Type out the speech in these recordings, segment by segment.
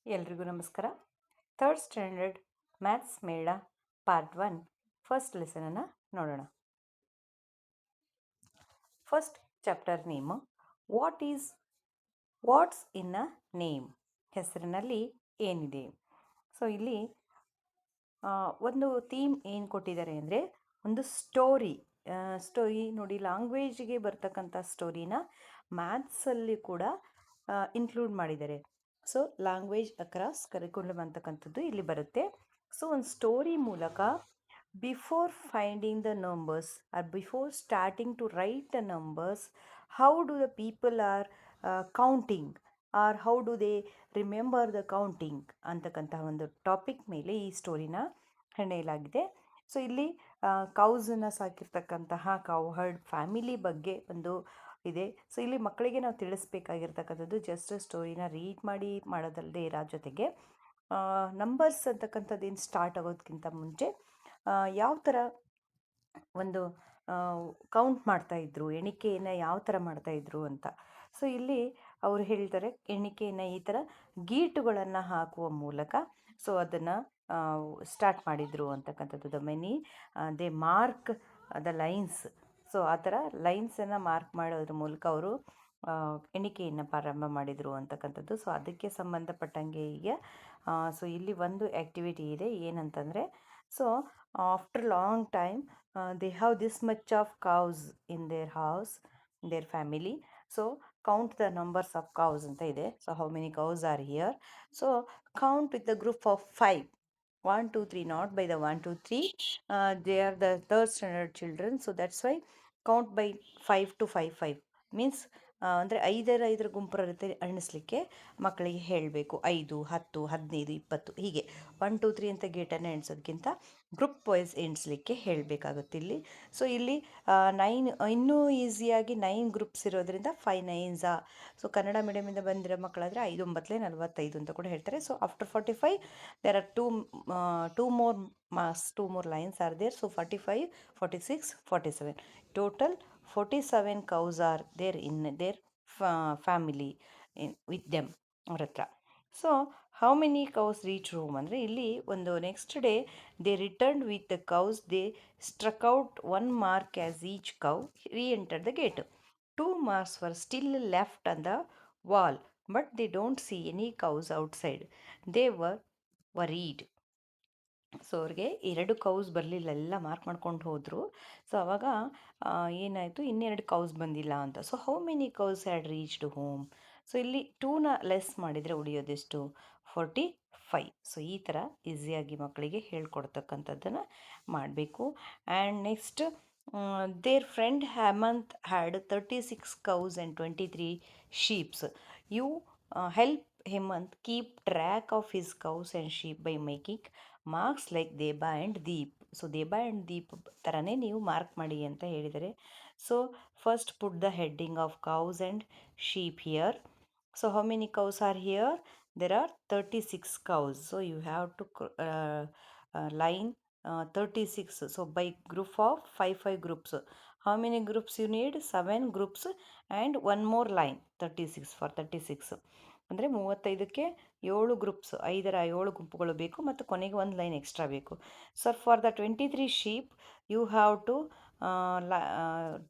ಎಲ್ರಿಗೂ ನಮಸ್ಕಾರ. Third standard maths ಮೇಳ ಪಾರ್ಟ್ 1 ಫಸ್ಟ್ ಲೆಸನನ್ನು ನೋಡೋಣ. First chapter name what's in a name, ಹೆಸರಿನಲ್ಲಿ ಏನಿದೆ. ಸೊ ಇಲ್ಲಿ ಒಂದು ಥೀಮ್ ಏನು ಕೊಟ್ಟಿದ್ದಾರೆ ಅಂದರೆ ಒಂದು ಸ್ಟೋರಿ ನೋಡಿ, ಲ್ಯಾಂಗ್ವೇಜ್ಗೆ ಬರ್ತಕ್ಕಂಥ ಸ್ಟೋರಿನ ಮ್ಯಾಥ್ಸಲ್ಲಿ ಕೂಡ ಇನ್ಕ್ಲೂಡ್ ಮಾಡಿದ್ದಾರೆ. ಸೊ ಲ್ಯಾಂಗ್ವೇಜ್ ಅಕ್ರಾಸ್ ಕರಿಕ್ಯುಲಮ್ ಅಂತಕ್ಕಂಥದ್ದು ಇಲ್ಲಿ ಬರುತ್ತೆ. ಸೊ ಒಂದು ಸ್ಟೋರಿ ಮೂಲಕ before finding the numbers or before starting to write the numbers, how do the people are counting or how do they remember the counting ಅಂತಕ್ಕಂತಹ ಒಂದು topic ಮೇಲೆ ಈ ಸ್ಟೋರಿನ ಹೆಣೆಯಲಾಗಿದೆ. So ಇಲ್ಲಿ ಕೌಸನ್ನು ಸಾಕಿರ್ತಕ್ಕಂತಹ ಕೌಹರ್ಡ್ ಫ್ಯಾಮಿಲಿ ಬಗ್ಗೆ ಒಂದು ಇದೆ. ಸೊ ಇಲ್ಲಿ ಮಕ್ಕಳಿಗೆ ನಾವು ತಿಳಿಸ್ಬೇಕಾಗಿರ್ತಕ್ಕಂಥದ್ದು ಜಸ್ಟ್ ಸ್ಟೋರಿನ ರೀಡ್ ಮಾಡಿ ಮಾಡೋದಲ್ಲದೆ ಇರೋ ಜೊತೆಗೆ ನಂಬರ್ಸ್ ಅಂತಕ್ಕಂಥದ್ದು ಏನು ಸ್ಟಾರ್ಟ್ ಆಗೋದಕ್ಕಿಂತ ಮುಂಚೆ ಯಾವ ಥರ ಒಂದು ಕೌಂಟ್ ಮಾಡ್ತಾಯಿದ್ರು, ಎಣಿಕೆಯನ್ನು ಯಾವ ಥರ ಮಾಡ್ತಾಯಿದ್ರು ಅಂತ. ಸೊ ಇಲ್ಲಿ ಅವರು ಹೇಳ್ತಾರೆ ಎಣಿಕೆಯನ್ನು ಈ ಥರ ಗೀಟುಗಳನ್ನು ಹಾಕುವ ಮೂಲಕ ಸೊ ಅದನ್ನು ಸ್ಟಾರ್ಟ್ ಮಾಡಿದರು ಅಂತಕ್ಕಂಥದ್ದು. They mark the lines. So ಆ ಥರ ಲೈನ್ಸನ್ನು ಮಾರ್ಕ್ ಮಾಡೋದ್ರ ಮೂಲಕ ಅವರು ಎಣಿಕೆಯನ್ನು ಪ್ರಾರಂಭ ಮಾಡಿದರು ಅಂತಕ್ಕಂಥದ್ದು. ಸೊ ಅದಕ್ಕೆ ಸಂಬಂಧಪಟ್ಟಂಗೆ ಈಗ ಸೊ ಇಲ್ಲಿ ಒಂದು ಆ್ಯಕ್ಟಿವಿಟಿ ಇದೆ, ಏನಂತಂದರೆ so after long time they have this much of cows in their house, their family. So count the numbers of cows ಅಂತ ಇದೆ. So how many cows are here. So count with the group of 5, 1 2 3, not by the 1 2 3. They are the third standard children, so that's why count by 5 to 5 5 means ಅಂದರೆ ಐದರ ಗುಂಪು ಎಣಿಸ್ಲಿಕ್ಕೆ ಮಕ್ಕಳಿಗೆ ಹೇಳಬೇಕು. 5 10 15 20 ಹೀಗೆ 1 2 3 ಅಂತ ಗೇಟನ್ನು ಎಣಿಸೋದಕ್ಕಿಂತ ಗ್ರೂಪ್ ವೈಸ್ ಎಣಿಸ್ಲಿಕ್ಕೆ ಹೇಳಬೇಕಾಗುತ್ತೆ ಇಲ್ಲಿ. ಸೊ ಇಲ್ಲಿ 9 ಇನ್ನೂ ಈಸಿಯಾಗಿ 9 ಗ್ರೂಪ್ಸ್ ಇರೋದ್ರಿಂದ 5 9s. ಸೊ ಕನ್ನಡ ಮೀಡಿಯಮಿಂದ ಬಂದಿರೋ ಮಕ್ಕಳಾದರೆ 5 9 45 ಅಂತ ಕೂಡ ಹೇಳ್ತಾರೆ. So after 45 there are two more lines are there. So 45 46 47, total 47 cows are there in their family with them ಅವ್ರ ಹತ್ರ. So how many cows reach home ಅಂದರೆ ಇಲ್ಲಿ ಒಂದು next day they return with the cows, they struck out 1 mark as each cow re-entered the gate. 2 marks were still left on the wall, but they don't see any cows outside. They were worried. So ಅವ್ರಿಗೆ 2 ಕೌಸ್ ಬರಲಿಲ್ಲ, ಎಲ್ಲ mark ಮಾಡ್ಕೊಂಡು ಹೋದರು. So ಅವಾಗ ಏನಾಯಿತು, ಇನ್ನೆರಡು cows ಬಂದಿಲ್ಲ ಅಂತ. So how many cows had reached home. So ಇಲ್ಲಿ 2ನ ಲೆಸ್ ಮಾಡಿದರೆ ಉಳಿಯೋದೆಷ್ಟು, 45. ಸೊ ಈ ಥರ ಈಸಿಯಾಗಿ ಮಕ್ಕಳಿಗೆ ಹೇಳ್ಕೊಡ್ತಕ್ಕಂಥದ್ದನ್ನು ಮಾಡಬೇಕು. And next their friend Hemant had 36 cows and 23 sheep. You help Hemant keep track of his cows and sheep by making marks like Deba and Deep. So Deba and Deep ಥರನೇ ನೀವು ಮಾರ್ಕ್ ಮಾಡಿ ಅಂತ ಹೇಳಿದರೆ. So first put the heading of cows and sheep here. So how many cows are here, there are 36 cows. So you have to line 36. So by group of 5 5 groups. How many groups you need? 7 groups and one more line, 36 for 36. ಅಂದರೆ 35ಕ್ಕೆ 7 groups, 7 ಗುಂಪುಗಳು ಬೇಕು ಮತ್ತು ಕೊನೆಗೆ ಒಂದು line extra ಬೇಕು. So for the 23 sheep you have to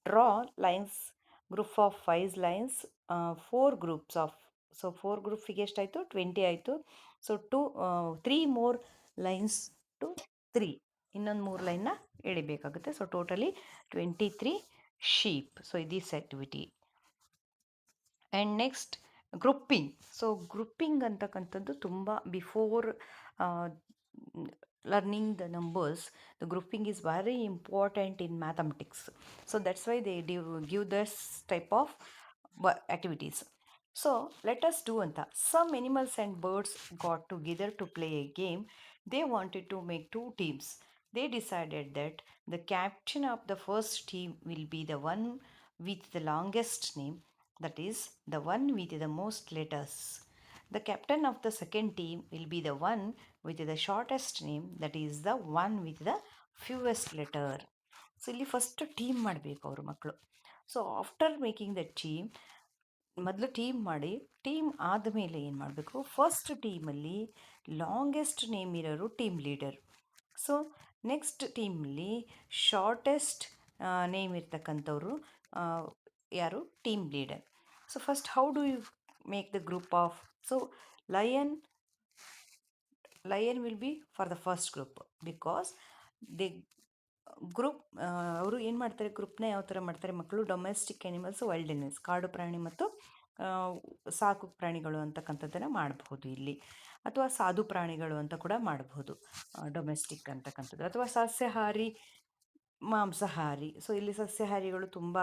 draw lines, group of 5 lines, 4 groups of. So 4 ಗ್ರೂಪಿಗೆ ಎಷ್ಟಾಯಿತು, 20 ಆಯಿತು. ಸೊ 3 more ಲೈನ್ಸ್ ಟು 3, ಇನ್ನೊಂದು 3 ಲೈನ್ನ ಎಳಿಬೇಕಾಗುತ್ತೆ. So totally 23 sheep. So this activity. And next grouping. So grouping ಅಂತಕ್ಕಂಥದ್ದು ತುಂಬ before learning the numbers, the grouping is very important in mathematics. So that's why they give this type of activities. So let us do ಅಂತ. Some animals and birds got together to play a game. They wanted to make 2 teams. They decided that the captain of the first team will be the one with the longest name, that is, the one with the most letters. The captain of the second team will be the one with the shortest name, that is, the one with the fewest letter. So ಇಲ್ಲಿ first team ಮಾಡಬೇಕು ಅವರು ಮಕ್ಕಳು. So after making the team, ಮೊದಲು team ಮಾಡಿ, team ಆದಮೇಲೆ ಏನು ಮಾಡಬೇಕು, first ಟೀಮಲ್ಲಿ ಲಾಂಗೆಸ್ಟ್ ನೇಮ್ ಇರೋರು ಟೀಮ್ ಲೀಡರ್. ಸೊ ನೆಕ್ಸ್ಟ್ ಟೀಮಲ್ಲಿ ಶಾರ್ಟೆಸ್ಟ್ ನೇಮ್ ಇರ್ತಕ್ಕಂಥವ್ರು ಯಾರು, team leader. So first how do you make the group of, so lion will be for the first group, because the group ಅವರು ಏನು ಮಾಡ್ತಾರೆ, ಗ್ರೂಪ್ನ ಯಾವ ಥರ ಮಾಡ್ತಾರೆ ಮಕ್ಕಳು, ಡೊಮೆಸ್ಟಿಕ್ ಆ್ಯನಿಮಲ್ಸ್, ವೈಲ್ಡ್ ಆ್ಯನಿಮಲ್ಸ್, ಕಾಡು ಪ್ರಾಣಿ ಮತ್ತು ಸಾಕು ಪ್ರಾಣಿಗಳು ಅಂತಕ್ಕಂಥದ್ದನ್ನು ಮಾಡಬಹುದು ಇಲ್ಲಿ, ಅಥವಾ ಸಾಧು ಪ್ರಾಣಿಗಳು ಅಂತ ಕೂಡ ಮಾಡಬಹುದು ಡೊಮೆಸ್ಟಿಕ್ ಅಂತಕ್ಕಂಥದ್ದು, ಅಥವಾ ಸಸ್ಯಾಹಾರಿ, ಮಾಂಸಾಹಾರಿ. ಸೊ ಇಲ್ಲಿ ಸಸ್ಯಾಹಾರಿಗಳು ತುಂಬ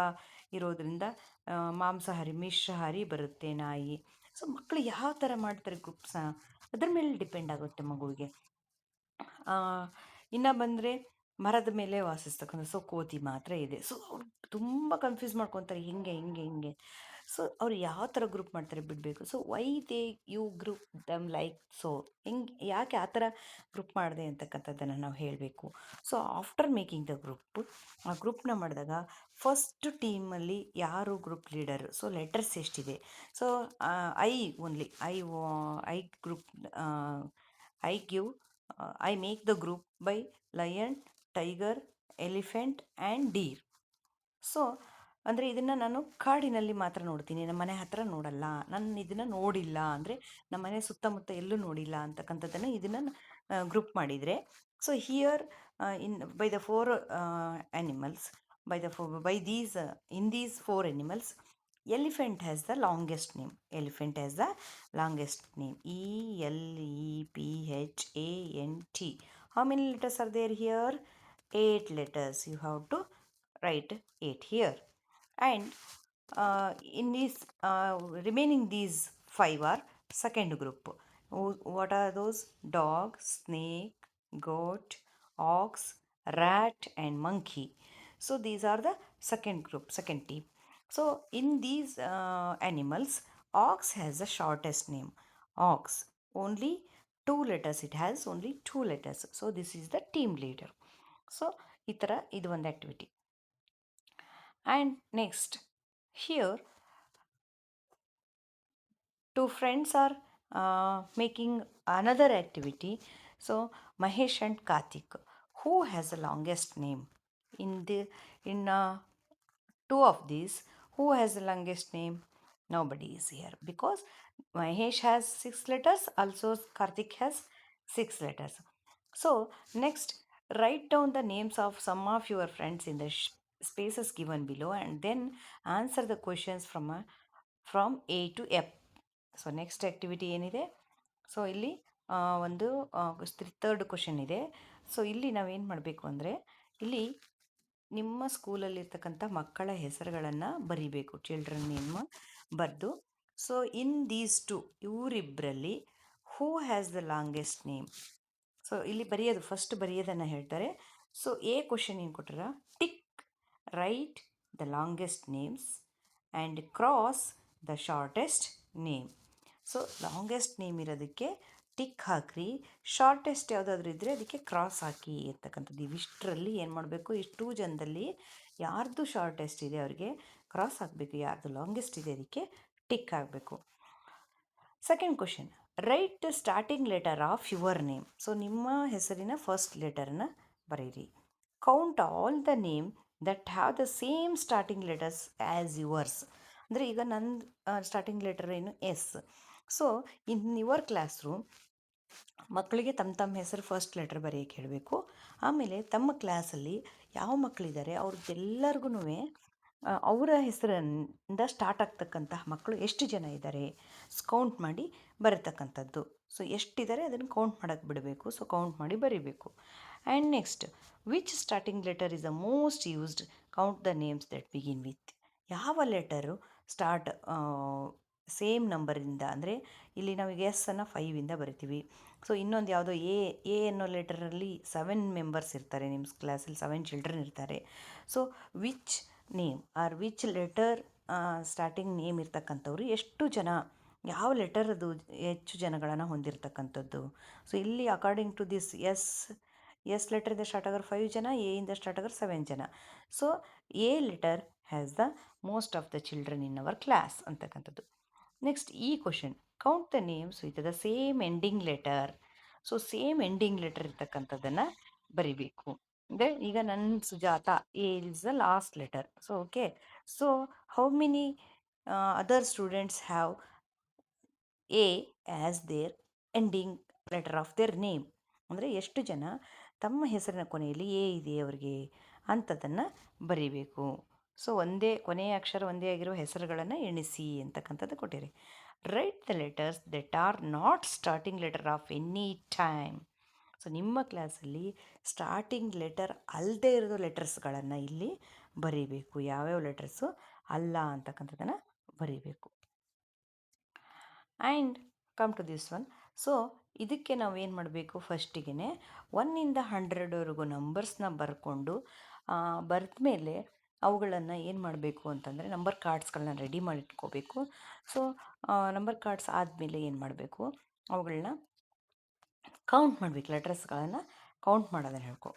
ಇರೋದ್ರಿಂದ ಮಾಂಸಾಹಾರಿ, ಮಿಶ್ರಾಹಾರಿ ಬರುತ್ತೆ, ನಾಯಿ. ಸೊ ಮಕ್ಕಳು ಯಾವ ಥರ ಮಾಡ್ತಾರೆ ಗ್ರೂಪ್ಸ್ನ, ಅದ್ರ ಮೇಲೆ ಡಿಪೆಂಡ್ ಆಗುತ್ತೆ ಮಗುವಿಗೆ. ಇನ್ನು ಬಂದರೆ ಮರದ ಮೇಲೆ ವಾಸಿಸ್ತಕ್ಕಂಥ, ಸೊ ಕೋತಿ ಮಾತ್ರ ಇದೆ. ಸೊ ಅವ್ರು ತುಂಬ ಕನ್ಫ್ಯೂಸ್ ಮಾಡ್ಕೊತಾರೆ, ಹಿಂಗೆ. ಸೊ ಅವ್ರು ಯಾವ ಥರ ಗ್ರೂಪ್ ಮಾಡ್ತಾರೆ ಬಿಡಬೇಕು. So why they you group them like, so ಯಾಕೆ ಆ ಥರ ಗ್ರೂಪ್ ಮಾಡಿದೆ ಅಂತಕ್ಕಂಥದ್ದನ್ನು ನಾವು ಹೇಳಬೇಕು. So after making the group, ಆ ಗ್ರೂಪ್ನ ಮಾಡಿದಾಗ ಫಸ್ಟ್ ಟೀಮಲ್ಲಿ ಯಾರು ಗ್ರೂಪ್ ಲೀಡರ್, ಸೊ ಲೆಟರ್ಸ್ ಎಷ್ಟಿದೆ, so I only, I group, I make the group by lion, tiger, elephant and deer. So ಅಂದರೆ ಇದನ್ನು ನಾನು ಕಾಡಿನಲ್ಲಿ ಮಾತ್ರ ನೋಡ್ತೀನಿ, ನಮ್ಮ ಮನೆ ಹತ್ರ ನೋಡಲ್ಲ, ನಾನು ಇದನ್ನು ನೋಡಿಲ್ಲ, ಅಂದರೆ ನಮ್ಮ ಮನೆ ಸುತ್ತಮುತ್ತ ಎಲ್ಲೂ ನೋಡಿಲ್ಲ ಅಂತಕ್ಕಂಥದ್ದನ್ನು ಇದನ್ನು ಗ್ರೂಪ್ ಮಾಡಿದರೆ. So here by the four animals, in these four animals, elephant has the longest name. ELEPHANT. How many letters are there here? 8 letters. You have to write 8 here. And in these remaining, these 5 are second group. What are those? Dog, snake, goat, ox, rat and monkey. So these are the second group, second team. So in these animals, ox has the shortest name. Ox, only 2 letters, it has only 2 letters. So this is the team leader. So ಈ ಥರ ಇದು ಒಂದು activity. And next, here 2 friends are making another activity. So Mahesh and Karthik, who has the longest name? In 2 of these, who has the longest name? Nobody is here, because Mahesh has 6 letters, also Karthik has 6 letters. So next, write down the names of some of your friends in the spaces given below, and then answer the questions from A to F. So next activity ಏನಿದೆ, so ಇಲ್ಲಿ ಒಂದು third question ಇದೆ. So ಇಲ್ಲಿ ನಾವೇನು ಮಾಡಬೇಕು ಅಂದರೆ, ಇಲ್ಲಿ ನಿಮ್ಮ ಸ್ಕೂಲಲ್ಲಿರ್ತಕ್ಕಂಥ ಮಕ್ಕಳ ಹೆಸರುಗಳನ್ನು ಬರಿಬೇಕು, ಚಿಲ್ಡ್ರನ್ ನೇಮ್ ಬರೆದು. ಸೊ ಇನ್ ದೀಸ್ ಟು, ಇವರಿಬ್ಬರಲ್ಲಿ who has the longest name. So ಇಲ್ಲಿ ಬರೆಯೋದು, ಫಸ್ಟ್ ಬರೆಯೋದನ್ನು ಹೇಳ್ತಾರೆ. ಸೊ ಎ ಕ್ವಶನ್ ಏನು ಕೊಟ್ಟರ, tick write the longest names and cross the shortest name. So longest name ಇರೋದಕ್ಕೆ ಟಿಕ್ ಹಾಕ್ರಿ, ಶಾರ್ಟೆಸ್ಟ್ ಯಾವುದಾದ್ರೂ ಇದ್ದರೆ ಅದಕ್ಕೆ ಕ್ರಾಸ್ ಹಾಕಿ ಅಂತಕ್ಕಂಥದ್ದು. ಇವಿಷ್ಟರಲ್ಲಿ ಏನು ಮಾಡಬೇಕು, ಇಷ್ಟು ಜನದಲ್ಲಿ ಯಾರ್ದು ಶಾರ್ಟೆಸ್ಟ್ ಇದೆ ಅವ್ರಿಗೆ ಕ್ರಾಸ್ ಹಾಕಬೇಕು, ಯಾರ್ದು ಲಾಂಗೆಸ್ಟ್ ಇದೆ ಅದಕ್ಕೆ ಟಿಕ್ ಹಾಕಬೇಕು. Second question, write the starting letter of your name. So ನಿಮ್ಮ ಹೆಸರಿನ ಫಸ್ಟ್ ಲೆಟರನ್ನು ಬರೀರಿ. Count all the name that have the same starting letters as yours. ಅಂದರೆ ಈಗ ನನ್ನ ಸ್ಟಾರ್ಟಿಂಗ್ ಲೆಟರ್ ಏನು, S. So in your classroom ಮಕ್ಕಳಿಗೆ ತಮ್ಮ ಹೆಸರು ಫಸ್ಟ್ ಲೆಟರ್ ಬರೆಯೋಕ್ಕೆ ಹೇಳಬೇಕು. ಆಮೇಲೆ ತಮ್ಮ ಕ್ಲಾಸಲ್ಲಿ ಯಾವ ಮಕ್ಕಳಿದ್ದಾರೆ ಅವ್ರಿಗೆಲ್ಲರಿಗೂ ಅವರ ಹೆಸರಿಂದ ಸ್ಟಾರ್ಟ್ ಆಗ್ತಕ್ಕಂತಹ ಮಕ್ಕಳು ಎಷ್ಟು ಜನ ಇದ್ದಾರೆ ಕೌಂಟ್ ಮಾಡಿ ಬರತಕ್ಕಂಥದ್ದು. ಸೊ ಎಷ್ಟಿದ್ದಾರೆ ಅದನ್ನು ಕೌಂಟ್ ಮಾಡೋಕ್ಕೆ ಬಿಡಬೇಕು. ಸೊ ಕೌಂಟ್ ಮಾಡಿ ಬರೀಬೇಕು. And next, which starting letter is the most used, count the names that begin with. ಯಾವ ಲೆಟರು ಸ್ಟಾರ್ಟ್ ಸೇಮ್ ನಂಬರಿಂದ, ಅಂದರೆ ಇಲ್ಲಿ ನಾವೀಗ ಎಸ್ ಅನ್ನು 5ಇಂದ ಬರಿತೀವಿ. ಸೊ ಇನ್ನೊಂದು ಯಾವುದೋ ಎ ಅನ್ನೋ ಲೆಟರಲ್ಲಿ 7 ಮೆಂಬರ್ಸ್ ಇರ್ತಾರೆ, ನಿಮ್ಮ ಕ್ಲಾಸಲ್ಲಿ 7 ಚಿಲ್ಡ್ರನ್ ಇರ್ತಾರೆ. So which name are which letter starting name ಇರ್ತಕ್ಕಂಥವ್ರು ಎಷ್ಟು ಜನ, ಯಾವ ಲೆಟರ್ ಅದು ಹೆಚ್ಚು ಜನಗಳನ್ನು ಹೊಂದಿರತಕ್ಕಂಥದ್ದು. ಸೊ ಇಲ್ಲಿ ಅಕಾರ್ಡಿಂಗ್ ಟು ದಿಸ್ ಎಸ್ ಲೆಟರಿಂದ ಸ್ಟಾರ್ಟ್ ಆಗೋರು 5 ಜನ, ಎ ಇಂದ ಸ್ಟಾರ್ಟ್ ಆಗೋರು 7 ಜನ. So A letter has the most of the children in our class ಅಂತಕ್ಕಂಥದ್ದು. ನೆಕ್ಸ್ಟ್ ಈ question, count the names with the same ending letter. So same ending letter ಇರ್ತಕ್ಕಂಥದ್ದನ್ನು ಬರಿಬೇಕು. ಅಂದರೆ ಈಗ ನನ್ನ Sujata, A is the last letter. So okay, so how many other students have A as their ending letter of their name. ಅಂದರೆ ಎಷ್ಟು ಜನ ತಮ್ಮ ಹೆಸರಿನ ಕೊನೆಯಲ್ಲಿ ಎ ಇದೆ ಅವರಿಗೆ ಅಂಥದ್ದನ್ನು ಬರೀಬೇಕು. ಸೊ ಒಂದೇ ಕೊನೆಯ ಅಕ್ಷರ ಒಂದೇ ಆಗಿರೋ ಹೆಸರುಗಳನ್ನು ಎಣಿಸಿ ಅಂತಕ್ಕಂಥದ್ದು ಕೊಟ್ಟಿರಿ. Right the letters that are not starting letter of any time. So ನಿಮ್ಮ ಕ್ಲಾಸಲ್ಲಿ ಸ್ಟಾರ್ಟಿಂಗ್ ಲೆಟರ್ ಅಲ್ಲದೆ ಇರೋ ಲೆಟರ್ಸ್ಗಳನ್ನು ಇಲ್ಲಿ ಬರೀಬೇಕು. ಯಾವ್ಯಾವ ಲೆಟರ್ಸು ಅಲ್ಲ ಅಂತಕ್ಕಂಥದ್ದನ್ನು ಬರೀಬೇಕು. And come to this one. So ಇದಕ್ಕೆ ನಾವು ಏನು ಮಾಡಬೇಕು, ಫಸ್ಟಿಗೆ 1ಇಂದ 100ವರೆಗೂ ನಂಬರ್ಸ್ನ ಬರ್ಕೊಂಡು ಬರೆದ ಮೇಲೆ ಅವುಗಳನ್ನು ಏನು ಮಾಡಬೇಕು ಅಂತಂದರೆ ನಂಬರ್ ಕಾರ್ಡ್ಸ್ಗಳನ್ನ ರೆಡಿ ಮಾಡಿಟ್ಕೋಬೇಕು. ಸೊ ನಂಬರ್ ಕಾರ್ಡ್ಸ್ ಆದಮೇಲೆ ಏನು ಮಾಡಬೇಕು, ಅವುಗಳನ್ನ ಕೌಂಟ್ ಮಾಡಬೇಕು, ಲೆಟರ್ಸ್ಗಳನ್ನು ಕೌಂಟ್ ಮಾಡೋದನ್ನು ಹೇಳ್ಕೊ.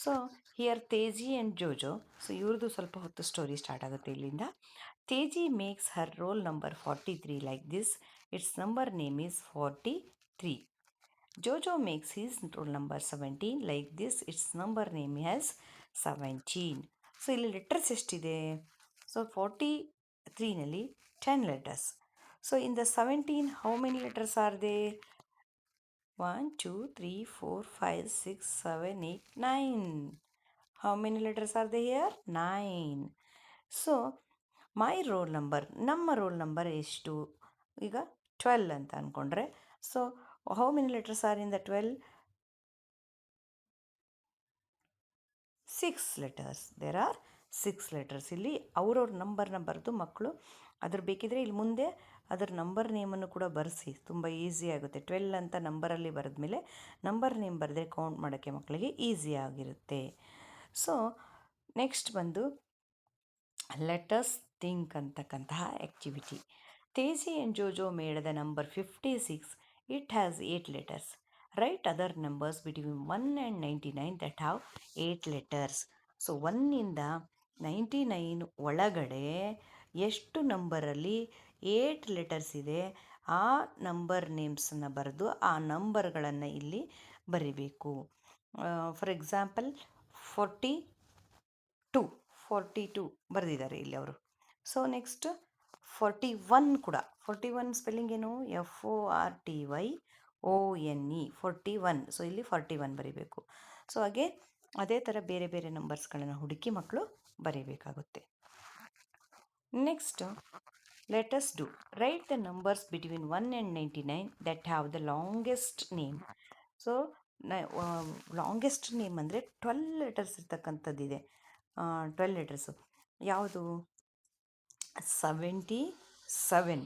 So here Teji and Jojo, so ಇವ್ರದ್ದು ಸ್ವಲ್ಪ ಹೊತ್ತು ಸ್ಟೋರಿ ಸ್ಟಾರ್ಟ್ ಆಗುತ್ತೆ ಇಲ್ಲಿಂದ. Teji makes her roll number 43 like this, it's number name is 43. Jojo makes his roll number 17 like this, its number name has 17. So ಇಲ್ಲಿ ಲೆಟರ್ಸ್ ಎಷ್ಟಿದೆ? ಸೊ 43ನಲ್ಲಿ 10 letters. So in the 17 how many letters are there? 1 2 3 4 5 6 7 8 9. How many letters are there here? 9. So my roll number, ನಮ್ಮ roll number ಎಷ್ಟು? ಈಗ 12 ಅಂತ ಅಂದ್ಕೊಂಡ್ರೆ, so how many letters are in the 12? 6 letters. There are 6 letters. ಇಲ್ಲಿ ಅವ್ರವ್ರ ನಂಬರ್ನ ಬರೆದು ಮಕ್ಕಳು ಅದ್ರ ಬೇಕಿದ್ರೆ ಇಲ್ಲಿ ಮುಂದೆ ಅದರ ನಂಬರ್ ನೇಮನ್ನು ಕೂಡ ಬರೆಸಿ, ತುಂಬ ಈಸಿ ಆಗುತ್ತೆ. 12 ಅಂತ ನಂಬರಲ್ಲಿ ಬರೆದ್ಮೇಲೆ ನಂಬರ್ ನೇಮ್ ಬರೆದ್ರೆ ಕೌಂಟ್ ಮಾಡೋಕ್ಕೆ ಮಕ್ಕಳಿಗೆ ಈಸಿ ಆಗಿರುತ್ತೆ. ಸೊ ನೆಕ್ಸ್ಟ್ ಬಂದು ಲೆಟಸ್ ಥಿಂಕ್ ಅಂತಕ್ಕಂತಹ activity. Teji and Jojo made the number 56. It has 8 letters. Write other numbers between 1 and 99 that have 8 letters. So 1ಇಂದ 99 ಒಳಗಡೆ ಎಷ್ಟು ನಂಬರಲ್ಲಿ 8 ಲೆಟರ್ಸ್ ಇದೆ, ಆ ನಂಬರ್ ನೇಮ್ಸನ್ನು ಬರೆದು ಆ ನಂಬರ್ಗಳನ್ನು ಇಲ್ಲಿ ಬರಿಬೇಕು. ಫಾರ್ ಎಕ್ಸಾಂಪಲ್ 42 ಬರೆದಿದ್ದಾರೆ ಇಲ್ಲಿ ಅವರು. ಸೊ ನೆಕ್ಸ್ಟ್ 41 ಕೂಡ. 41 ಸ್ಪೆಲ್ಲಿಂಗ್ ಏನು? FORTYONE 41. ಸೊ ಇಲ್ಲಿ 41 ಬರೀಬೇಕು. ಸೊ ಹಾಗೆ ಅದೇ ಥರ ಬೇರೆ ಬೇರೆ ನಂಬರ್ಸ್ಗಳನ್ನು ಹುಡುಕಿ ಮಕ್ಕಳು ಬರೀಬೇಕಾಗುತ್ತೆ. Next let us do write the numbers between 1 and 99 that have the longest name. So longest name ಅಂದರೆ 12 ಲೆಟರ್ಸ್ ಇರ್ತಕ್ಕಂಥದ್ದಿದೆ. 12 ಲೆಟರ್ಸು ಯಾವುದು? 77.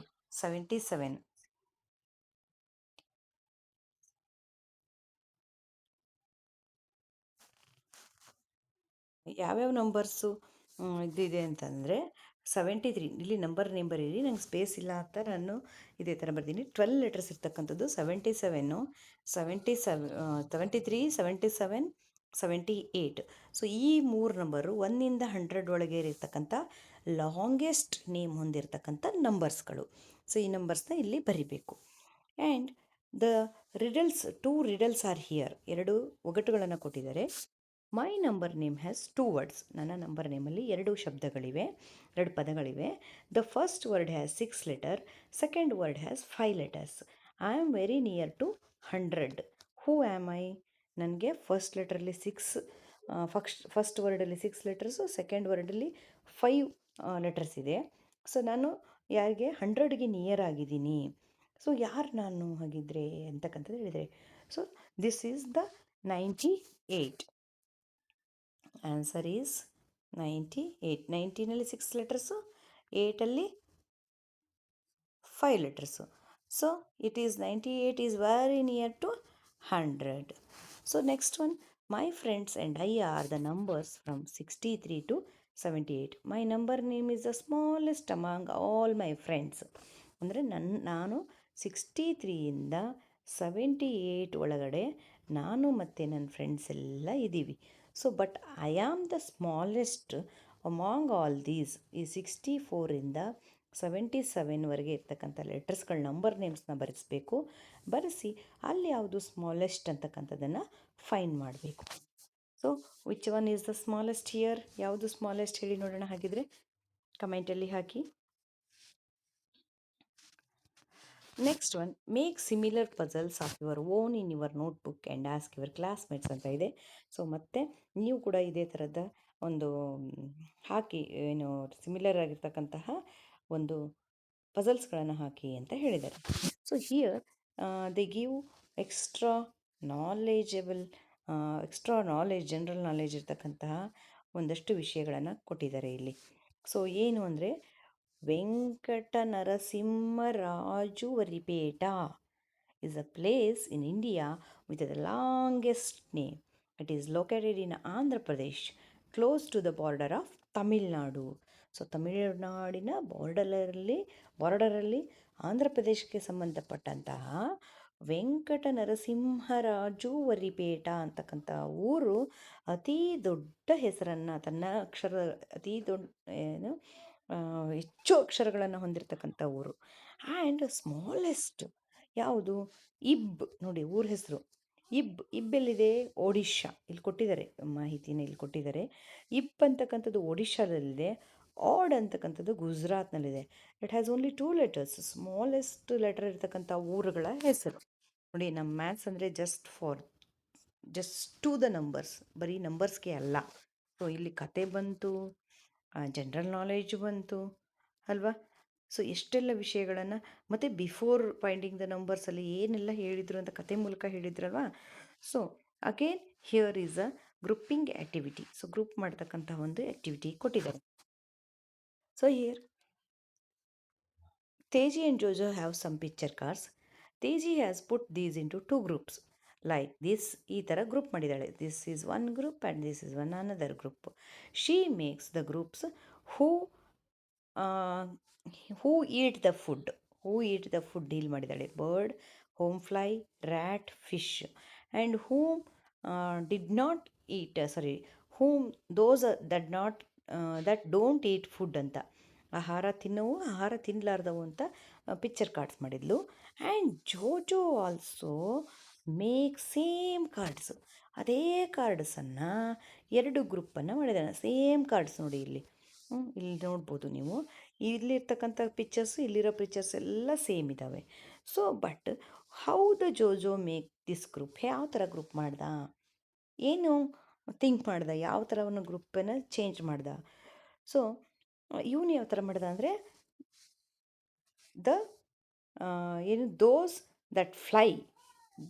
ಯಾವ್ಯಾವ ನಂಬರ್ಸು ಇದಿದೆ ಅಂತಂದರೆ 73. ಇಲ್ಲಿ ನಂಬರ್ ನೇಮ್ ಬರೀರಿ, ನಂಗೆ ಸ್ಪೇಸ್ ಇಲ್ಲ ಅಂತ ನಾನು ಇದೇ ಥರ ಬರ್ತೀನಿ. 12 ಲೆಟರ್ಸ್ ಇರ್ತಕ್ಕಂಥದ್ದು 77, 73, 77, 78. ಸೊ ಈ 3 ನಂಬರು 1ಇಂದ 100 ಒಳಗೆ ಇರತಕ್ಕಂಥ ಲಾಂಗೆಸ್ಟ್ ನೇಮ್ ಹೊಂದಿರತಕ್ಕಂಥ ನಂಬರ್ಸ್ಗಳು. ಸೊ ಈ ನಂಬರ್ಸ್ನ ಇಲ್ಲಿ ಬರಿಬೇಕು. And the riddles, 2 riddles are here. 2 ಒಗಟುಗಳನ್ನು ಕೊಟ್ಟಿದ್ದಾರೆ. My number name has 2 words. ನನ್ನ ನಂಬರ್ ನೇಮಲ್ಲಿ 2 ಶಬ್ದಗಳಿವೆ, 2 ಪದಗಳಿವೆ. The first word has 6 letter, second word has 5 letters. I am very near to 100. Who am I? ನನಗೆ ಫಸ್ಟ್ ಲೆಟ್ರಲ್ಲಿ 6, ಫಸ್ಟ್ ವರ್ಡಲ್ಲಿ 6 letters, second ವರ್ಡಲ್ಲಿ 5 ಲೆಟರ್ಸ್ ಇದೆ. ಸೊ ನಾನು ಯಾರಿಗೆ? 100ಗೆ ನಿಯರ್ ಆಗಿದ್ದೀನಿ. ಸೊ ಯಾರು ನಾನು ಹಾಗಿದ್ರೆ ಅಂತಕ್ಕಂಥದ್ದು ಹೇಳಿದರೆ, so this is the 98. Answer is 98. 90ನಲ್ಲಿ 6 ಲೆಟರ್ಸು, 8ಅಲ್ಲಿ 5 letters. So it is 98 is very near to 100. So next one, my friends and I are the numbers from 63 to 78. My number name is the smallest among all my friends. ಅಂದರೆ ನಾನು 63ಇಂದ 78 ಒಳಗಡೆ ನಾನು ಮತ್ತು ನನ್ನ friends ಎಲ್ಲ ಇದ್ದೀವಿ. So but I am the smallest among all these ಈ 64ಇಂದ 77ವರೆಗೆ ಇರ್ತಕ್ಕಂಥ ಲೆಟರ್ಸ್ಗಳ ನಂಬರ್ ನೇಮ್ಸ್ನ ಬರೆಸಬೇಕು. ಬರೆಸಿ ಅಲ್ಲಿ ಯಾವುದು ಸ್ಮಾಲೆಸ್ಟ್ ಅಂತಕ್ಕಂಥದ್ದನ್ನು ಫೈಂಡ್ ಮಾಡಬೇಕು. So which one is the smallest here? ಯಾವುದು ಸ್ಮಾಲೆಸ್ಟ್ ಹೇಳಿ ನೋಡೋಣ. ಹಾಗಿದ್ರೆ ಕಮೆಂಟಲ್ಲಿ ಹಾಕಿ. Next one, make similar puzzles of your own in your notebook and ask your classmates ಅಂತ ಇದೆ. ಸೊ ಮತ್ತೆ ನೀವು ಕೂಡ ಇದೇ ಥರದ ಒಂದು ಹಾಕಿ, ಏನು ಸಿಮಿಲರ್ ಆಗಿರ್ತಕ್ಕಂತಹ ಒಂದು ಪಜಲ್ಸ್ಗಳನ್ನು ಹಾಕಿ ಅಂತ ಹೇಳಿದ್ದಾರೆ. So here they give extra knowledgeable extra knowledge, general knowledge ಇರ್ತಕ್ಕಂತಹ ಒಂದಷ್ಟು ವಿಷಯಗಳನ್ನು ಕೊಟ್ಟಿದ್ದಾರೆ ಇಲ್ಲಿ. ಸೊ ಏನು ಅಂದರೆ, Venkata ನರಸಿಂಹರಾಜುವರಿಪೇಟ is a place in India with the longest name. It is located in Andhra Pradesh, close to the border of Tamil Nadu. So ತಮಿಳುನಾಡಿನ ಬಾರ್ಡರಲ್ಲಿ ಆಂಧ್ರ ಪ್ರದೇಶಕ್ಕೆ ಸಂಬಂಧಪಟ್ಟಂತಹ ವೆಂಕಟ ನರಸಿಂಹರಾಜುವರಿಪೇಟ ಅಂತಕ್ಕಂಥ ಊರು ಅತೀ ದೊಡ್ಡ ಹೆಸರನ್ನು, ತನ್ನ ಅತೀ ದೊಡ್ಡ ಹೆಚ್ಚು ಅಕ್ಷರಗಳನ್ನು ಹೊಂದಿರತಕ್ಕಂಥ ಊರು. ಆ್ಯಂಡ್ ಸ್ಮಾಲೆಸ್ಟ್ ಯಾವುದು? ಇಬ್. ನೋಡಿ ಊರ ಹೆಸರು ಇಬ್ಬೆಲ್ಲಿದೆ? ಒಡಿಶಾ. ಇಲ್ಲಿ ಕೊಟ್ಟಿದ್ದಾರೆ ಮಾಹಿತಿನ, ಇಲ್ಲಿ ಕೊಟ್ಟಿದ್ದಾರೆ. ಇಬ್ ಅಂತಕ್ಕಂಥದ್ದು ಒಡಿಶಾದಲ್ಲಿದೆ. ಆಡ್ ಅಂತಕ್ಕಂಥದ್ದು ಗುಜರಾತ್ನಲ್ಲಿದೆ. It has only 2 letters, smallest letter ಇರ್ತಕ್ಕಂಥ ಊರುಗಳ ಹೆಸರು. ನೋಡಿ, ನಮ್ಮ ಮ್ಯಾಥ್ಸ್ ಅಂದರೆ ಜಸ್ಟ್ ಟು ದ ನಂಬರ್ಸ್, ಬರೀ ನಂಬರ್ಸ್ಗೆ ಅಲ್ಲ. ಸೊ ಇಲ್ಲಿ ಕತೆ ಬಂತು, ಜನರಲ್ ನಾಲೆಜ್ ಬಂತು ಅಲ್ವಾ? ಸೊ ಎಷ್ಟೆಲ್ಲ ವಿಷಯಗಳನ್ನು, ಮತ್ತು ಬಿಫೋರ್ ಫೈಂಡಿಂಗ್ ದ ನಂಬರ್ಸಲ್ಲಿ ಏನೆಲ್ಲ ಹೇಳಿದರು ಅಂತ ಕತೆ ಮೂಲಕ ಹೇಳಿದ್ರಲ್ವಾ. So again here is a grouping activity. So group ಮಾಡ್ತಕ್ಕಂಥ ಒಂದು ಆ್ಯಕ್ಟಿವಿಟಿ ಕೊಟ್ಟಿದ್ದಾರೆ. So here Teji and Jojo have some picture cards. Teji has put these into 2 groups. Like this, ಈ ಥರ ಗ್ರೂಪ್ ಮಾಡಿದ್ದಾಳೆ. This is one group and this is one another group. She makes the groups who eat the food. Deal ಮಾಡಿದ್ದಾಳೆ. Bird, home fly, rat, fish. And whom did not eat, whom those that don't eat food ಅಂತ, ಆಹಾರ ತಿನ್ನವು, ಆಹಾರ ತಿನ್ನಲಾರ್ದವು ಅಂತ picture cards ಮಾಡಿದ್ಲು. And Jojo also make same cards. ಅದೇ ಕಾರ್ಡ್ಸನ್ನು 2 ಗ್ರೂಪನ್ನು ಮಾಡಿದ್ದಾನೆ. ಸೇಮ್ ಕಾರ್ಡ್ಸ್ ನೋಡಿ ಇಲ್ಲಿ ನೋಡ್ಬೋದು ನೀವು. ಇಲ್ಲಿರ್ತಕ್ಕಂಥ ಪಿಕ್ಚರ್ಸು, ಇಲ್ಲಿರೋ ಪಿಕ್ಚರ್ಸ್ ಎಲ್ಲ ಸೇಮ್ ಇದ್ದಾವೆ. So but how the Jojo make this group? ಯಾವ ಥರ ಗ್ರೂಪ್ ಮಾಡ್ದ? ಏನು ಥಿಂಕ್ ಮಾಡ್ದ? ಯಾವ ಥರ ಅವನು ಗ್ರೂಪನ್ನು ಚೇಂಜ್ ಮಾಡ್ದ? ಸೊ ಇವನು ಯಾವ ಥರ ಮಾಡ್ದ ಅಂದರೆ, those that fly,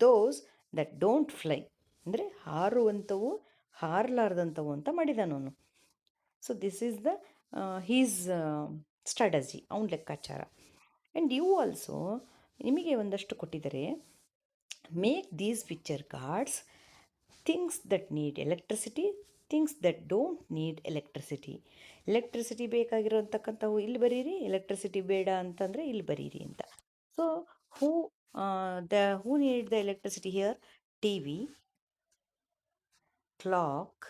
those that don't fly, ಅಂದರೆ ಹಾರುವಂಥವು, ಹಾರಲಾರ್ದಂಥವು ಅಂತ ಮಾಡಿದಾನವನು. So this is the his strategy, ಅವನ ಲೆಕ್ಕಾಚಾರ. ಆ್ಯಂಡ್ ಯು ಆಲ್ಸೋ, ನಿಮಗೆ ಒಂದಷ್ಟು ಕೊಟ್ಟಿದ್ದಾರೆ. Make these picture cards things that need electricity, things that don't need electricity. Electricity ಬೇಕಾಗಿರೋಂತಕ್ಕಂಥವು ಇಲ್ಲಿ ಬರೀರಿ, ಎಲೆಕ್ಟ್ರಿಸಿಟಿ ಬೇಡ ಅಂತಂದರೆ ಇಲ್ಲಿ ಬರೀರಿ ಅಂತ. So who need the electricity here? T V, clock.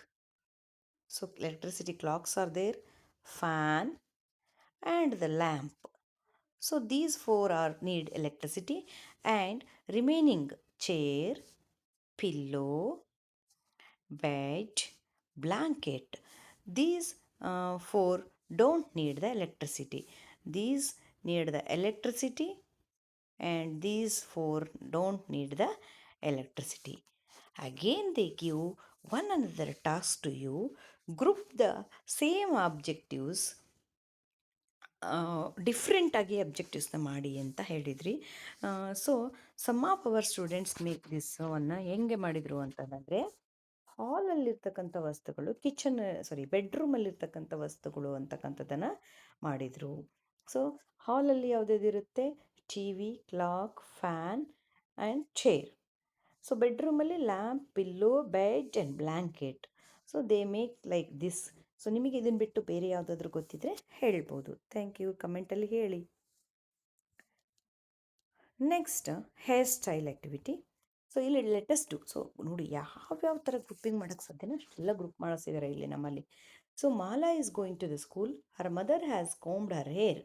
So electricity clocks are there, fan and the lamp. So these 4 need electricity, and remaining chair, pillow, bed, blanket. These 4 don't need the electricity. These need the electricity, and these 4 don't need the electricity. Again they give one another task to you. Group the same objectives, ಡಿಫ್ರೆಂಟಾಗಿ ಅಬ್ಜೆಕ್ಟಿವ್ಸ್ನ ಮಾಡಿ ಅಂತ ಹೇಳಿದ್ರಿ. So some of our students make this ಅನ್ನು ಹೆಂಗೆ ಮಾಡಿದರು ಅಂತಂದರೆ, ಹಾಲಲ್ಲಿರ್ತಕ್ಕಂಥ ವಸ್ತುಗಳು, ಬೆಡ್ರೂಮಲ್ಲಿರ್ತಕ್ಕಂಥ ವಸ್ತುಗಳು ಅಂತಕ್ಕಂಥದ್ದನ್ನು ಮಾಡಿದರು. ಸೊ ಹಾಲಲ್ಲಿ ಯಾವುದಿರುತ್ತೆ? T V, clock, fan and chair. So ಬೆಡ್ರೂಮಲ್ಲಿ lamp, pillow, bed and blanket. So they make like this. So ನಿಮಗೆ ಇದನ್ನು ಬಿಟ್ಟು ಬೇರೆ ಯಾವುದಾದ್ರೂ ಗೊತ್ತಿದ್ರೆ ಹೇಳ್ಬೋದು. Thank you. ಕಮೆಂಟಲ್ಲಿ ಹೇಳಿ. Next, hair style activity. So ಇಲ್ಲಿ ಲೆಟೆಸ್ಟ್. ಸೊ ನೋಡಿ, ಯಾವ್ಯಾವ ಥರ ಗ್ರೂಪಿಂಗ್ ಮಾಡೋಕ್ಕೆ ಸಾಧ್ಯನೋ ಅಷ್ಟೆಲ್ಲ ಗ್ರೂಪ್ ಮಾಡಿಸಿದ್ದಾರೆ ಇಲ್ಲಿ ನಮ್ಮಲ್ಲಿ. So Mala is going to the school. Her mother has combed her hair.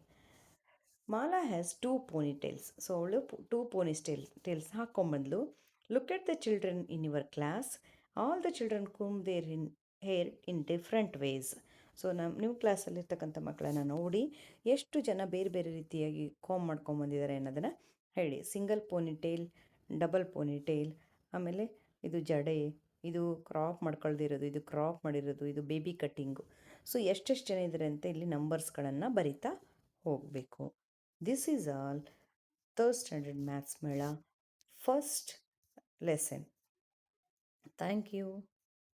Mala has two ponytails. So ಅವಳು ಟೂ ಪೋನಿ ಟೇಲ್ಸ್ ಹಾಕ್ಕೊಂಬಂದ್ಲು. Look at the children in your class. All the children comb their in hair in different ways. So ನಿಮ್ಮ ಕ್ಲಾಸಲ್ಲಿರ್ತಕ್ಕಂಥ ಮಕ್ಕಳನ್ನು ನೋಡಿ ಎಷ್ಟು ಜನ ಬೇರೆ ಬೇರೆ ರೀತಿಯಾಗಿ ಕಾಮ್ ಮಾಡ್ಕೊಂಬಂದಿದ್ದಾರೆ ಅನ್ನೋದನ್ನು ಹೇಳಿ. Single ponytail, double ponytail, ಆಮೇಲೆ ಇದು ಜಡೆ, ಇದು ಕ್ರಾಪ್ ಮಾಡ್ಕೊಳ್ದಿರೋದು, ಇದು ಕ್ರಾಪ್ ಮಾಡಿರೋದು, ಇದು ಬೇಬಿ ಕಟ್ಟಿಂಗು. ಸೊ ಎಷ್ಟೆಷ್ಟು ಜನ ಇದ್ದಾರೆ ಅಂತ ಇಲ್ಲಿ ನಂಬರ್ಸ್ಗಳನ್ನು ಬರಿತಾ ಹೋಗಬೇಕು. This is all third standard maths Mela first lesson. Thank you.